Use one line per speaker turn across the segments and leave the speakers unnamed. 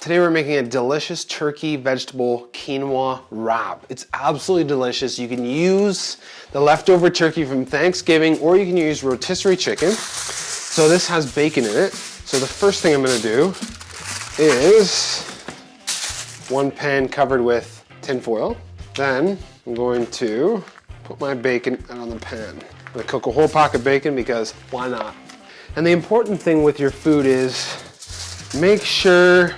Today we're making a delicious turkey vegetable quinoa wrap. It's absolutely delicious. You can use the leftover turkey from Thanksgiving or you can use rotisserie chicken. So this has bacon in it. So the first thing I'm going to do is one pan covered with tin foil. Then I'm going to put my bacon on the pan. I'm going to cook a whole pack of bacon because why not? And the important thing with your food is make sure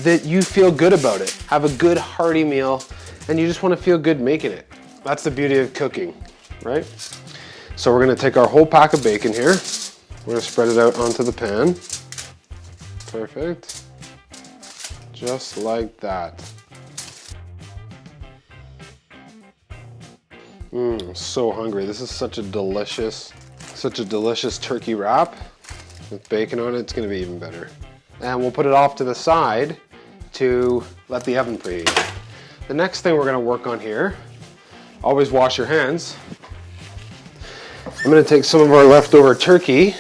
that you feel good about it. Have a good hearty meal and you just want to feel good making it. That's the beauty of cooking, right? So we're going to take our whole pack of bacon here. We're going to spread it out onto the pan. Perfect. Just like that. I'm so hungry. This is such a delicious turkey wrap. With bacon on it, it's going to be even better. And we'll put it off to the side to let the oven preheat. The next thing we're going to work on here, always wash your hands. I'm going to take some of our leftover turkey.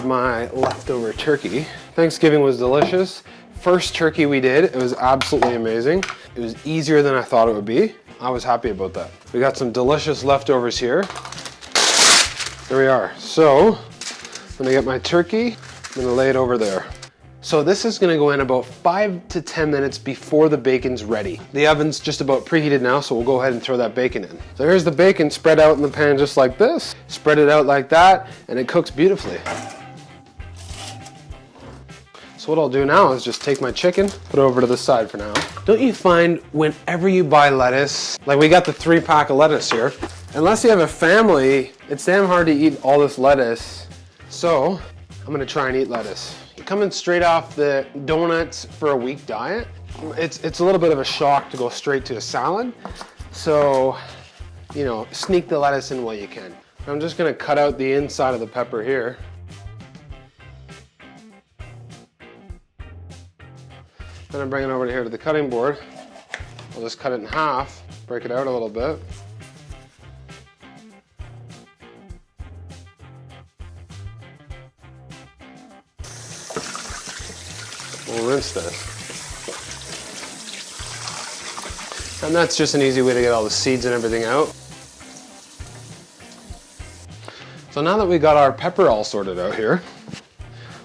My leftover turkey. Thanksgiving was delicious. First turkey we did, it was absolutely amazing. It was easier than I thought it would be. I was happy about that. We got some delicious leftovers here. There we are. So, I'm gonna get my turkey, I'm gonna lay it over there. So this is gonna go in about 5 to 10 minutes before the bacon's ready. The oven's just about preheated now, so we'll go ahead and throw that bacon in. So here's the bacon spread out in the pan just like this. Spread it out like that, and it cooks beautifully. So what I'll do now is just take my chicken, put it over to the side for now. Don't you find whenever you buy lettuce, like we got the 3-pack of lettuce here, unless you have a family, it's damn hard to eat all this lettuce. So I'm gonna try and eat lettuce. Coming straight off the donuts for a week diet, it's a little bit of a shock to go straight to a salad. So, you know, sneak the lettuce in while you can. I'm just gonna cut out the inside of the pepper here. Then I'm bringing it over here to the cutting board. I'll just cut it in half, break it out a little bit. We'll rinse this. And that's just an easy way to get all the seeds and everything out. So now that we got our pepper all sorted out here,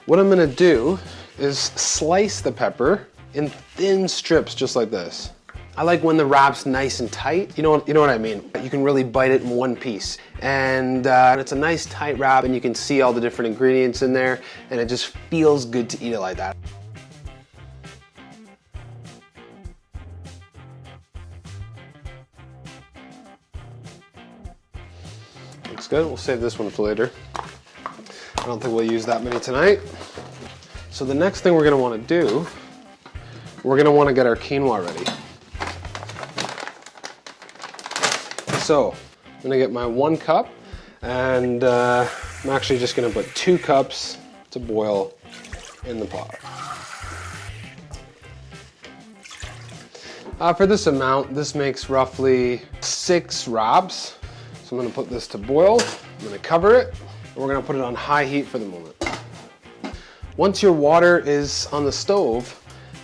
what I'm gonna do is slice the pepper in thin strips just like this. I like when the wrap's nice and tight. You know what I mean? You can really bite it in one piece. And it's a nice tight wrap and you can see all the different ingredients in there and it just feels good to eat it like that. Looks good. We'll save this one for later. I don't think we'll use that many tonight. So the next thing we're gonna wanna do, we're gonna wanna get our quinoa ready. So, I'm gonna get my 1 cup, and I'm actually just gonna put 2 cups to boil in the pot. For this amount, this makes roughly 6 wraps. So I'm gonna put this to boil, I'm gonna cover it, and we're gonna put it on high heat for the moment. Once your water is on the stove,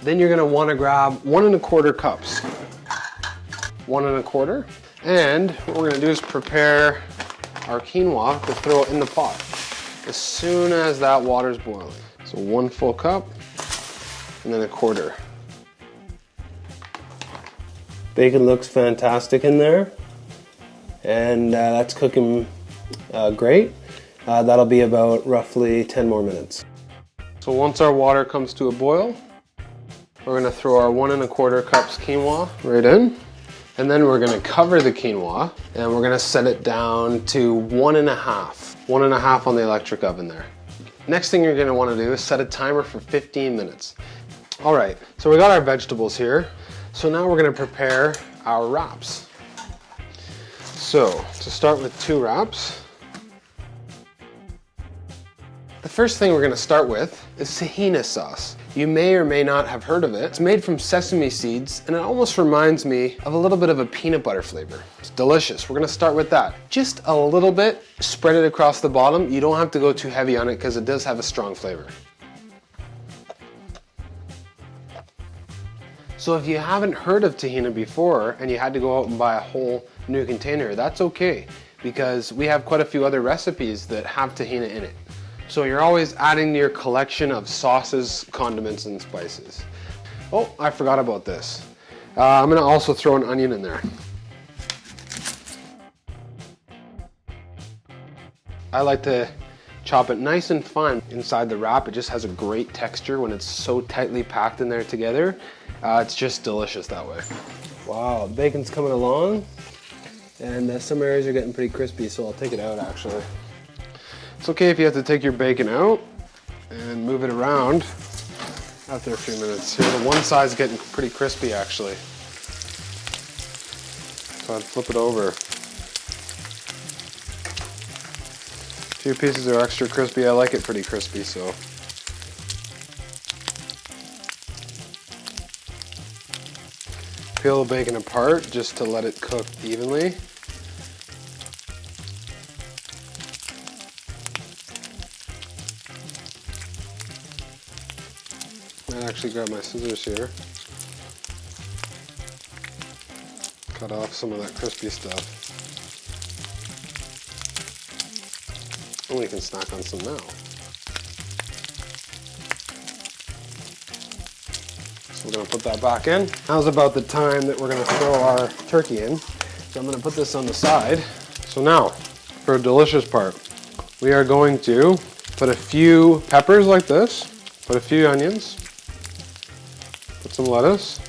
then you're gonna wanna grab 1 1/4 cups. 1 1/4. And what we're gonna do is prepare our quinoa to throw it in the pot as soon as that water's boiling. So 1 full cup, and then 1/4. Bacon looks fantastic in there. And that's cooking great. That'll be about roughly 10 more minutes. So once our water comes to a boil, we're gonna throw our 1 1/4 cups quinoa right in. And then we're gonna cover the quinoa and we're gonna set it down to 1.5. 1.5 on the electric oven there. Next thing you're gonna wanna do is set a timer for 15 minutes. All right, so we got our vegetables here. So now we're gonna prepare our wraps. So, to start with 2 wraps, the first thing we're going to start with is Tahina sauce. You may or may not have heard of it. It's made from sesame seeds and it almost reminds me of a little bit of a peanut butter flavor. It's delicious. We're going to start with that. Just a little bit, spread it across the bottom. You don't have to go too heavy on it because it does have a strong flavor. So if you haven't heard of Tahina before and you had to go out and buy a whole new container, that's okay, because we have quite a few other recipes that have Tahina in it. So you're always adding to your collection of sauces, condiments, and spices. Oh, I forgot about this. I'm gonna also throw an onion in there. I like to chop it nice and fine inside the wrap. It just has a great texture when it's so tightly packed in there together. It's just delicious that way. Wow, the bacon's coming along, and some areas are getting pretty crispy, so I'll take it out actually. It's okay if you have to take your bacon out and move it around after a few minutes. Here, the one side's getting pretty crispy actually. So I'd flip it over. A few pieces are extra crispy. I like it pretty crispy, so. Peel the bacon apart just to let it cook evenly. Might actually grab my scissors here. Cut off some of that crispy stuff. And we can snack on some now. So we're gonna put that back in. Now's about the time that we're gonna throw our turkey in. So I'm gonna put this on the side. So now, for a delicious part, we are going to put a few peppers like this, put a few onions, put some lettuce.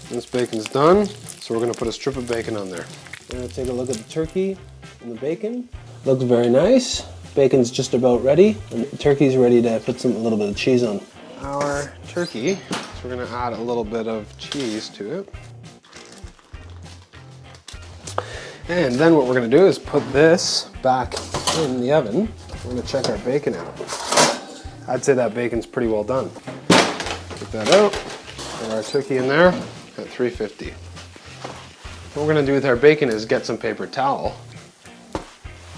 This bacon's done, so we're gonna put a strip of bacon on there. We're gonna take a look at the turkey and the bacon. Looks very nice. Bacon's just about ready, and the turkey's ready to put a little bit of cheese on. Our turkey, so we're gonna add a little bit of cheese to it. And then what we're gonna do is put this back in the oven. We're gonna check our bacon out. I'd say that bacon's pretty well done. Get that out, put our turkey in there at 350. What we're gonna do with our bacon is get some paper towel.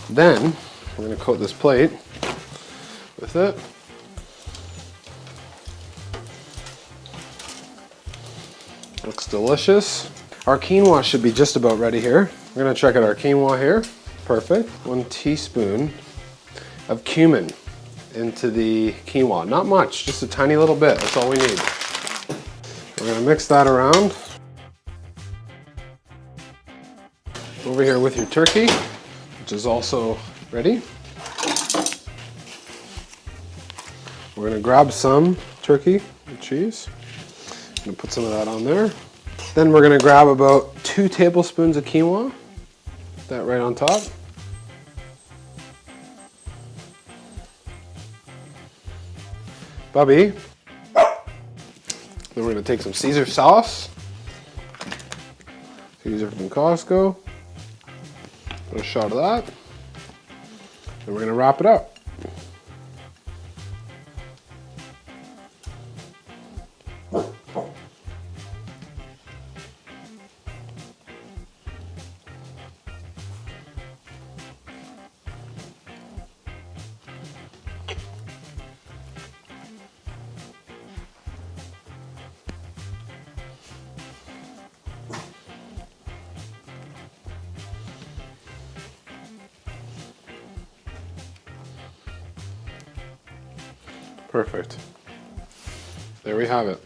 Then, we're going to coat this plate with it. Looks delicious. Our quinoa should be just about ready here. We're going to check out our quinoa here. Perfect. 1 teaspoon of cumin into the quinoa. Not much, just a tiny little bit. That's all we need. We're going to mix that around. Over here with your turkey, which is also ready. We're going to grab some turkey and cheese. I'm going to put some of that on there. Then we're going to grab about 2 tablespoons of quinoa. Put that right on top. Bubby. Then we're going to take some Caesar sauce. Caesar from Costco. Put a shot of that. And we're going to wrap it up. Perfect. There we have it.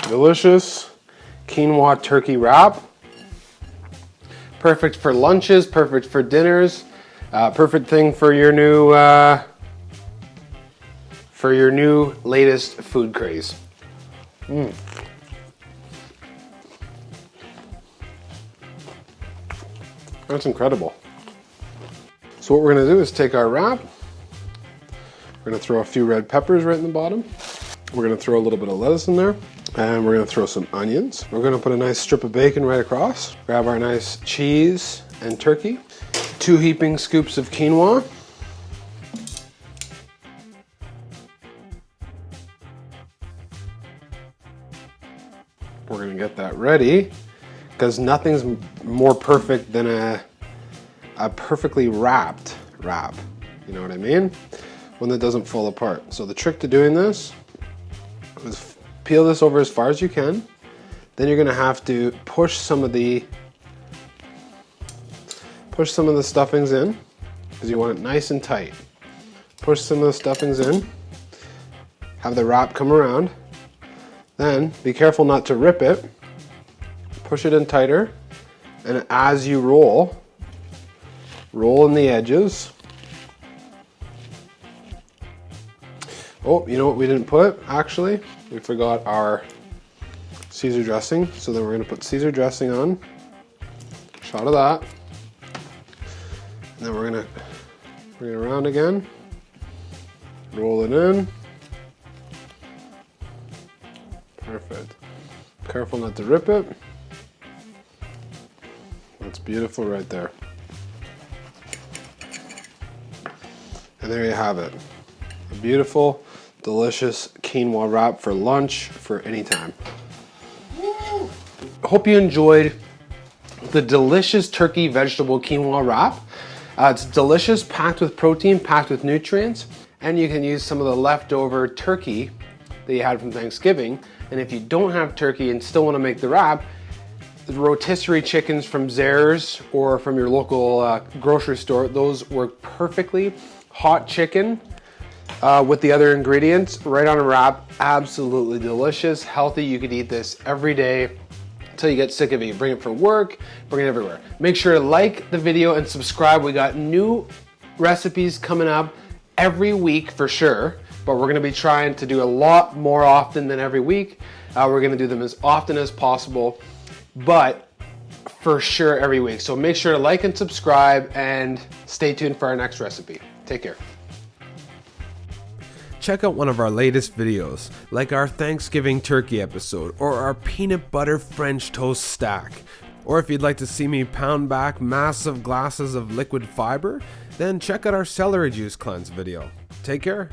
Delicious quinoa turkey wrap. Perfect for lunches, perfect for dinners, perfect thing for your new latest food craze. That's incredible. So what we're going to do is take our wrap. We're going to throw a few red peppers right in the bottom. We're going to throw a little bit of lettuce in there. And we're going to throw some onions. We're going to put a nice strip of bacon right across. Grab our nice cheese and turkey. 2 heaping scoops of quinoa. We're going to get that ready, because nothing's more perfect than a perfectly wrapped wrap. You know what I mean? one that doesn't fall apart. So the trick to doing this is peel this over as far as you can. Then you're gonna have to push some of the stuffings in, because you want it nice and tight. Push some of the stuffings in, have the wrap come around, then be careful not to rip it, push it in tighter, and as you roll in the edges. Oh, you know what we didn't put, actually? We forgot our Caesar dressing, so then we're gonna put Caesar dressing on, shot of that, and then we're gonna bring it around again, roll it in. Perfect. Careful not to rip it. That's beautiful right there. And there you have it. A beautiful, delicious quinoa wrap for lunch, for any time. Hope you enjoyed the delicious turkey vegetable quinoa wrap. It's delicious, packed with protein, packed with nutrients, and you can use some of the leftover turkey that you had from Thanksgiving. And if you don't have turkey and still want to make the wrap, the rotisserie chickens from Zares or from your local grocery store, those work perfectly. Hot chicken with the other ingredients right on a wrap, absolutely delicious, healthy. You could eat this every day until you get sick of it. You bring it for work, bring it everywhere. Make sure to like the video and subscribe. We got new recipes coming up every week for sure, but we're gonna be trying to do a lot more often than every week. We're gonna do them as often as possible, but for sure every week. So make sure to like and subscribe and stay tuned for our next recipe. Take care. Check out one of our latest videos, like our Thanksgiving turkey episode or our peanut butter French toast stack. Or if you'd like to see me pound back massive glasses of liquid fiber, then check out our celery juice cleanse video. Take care.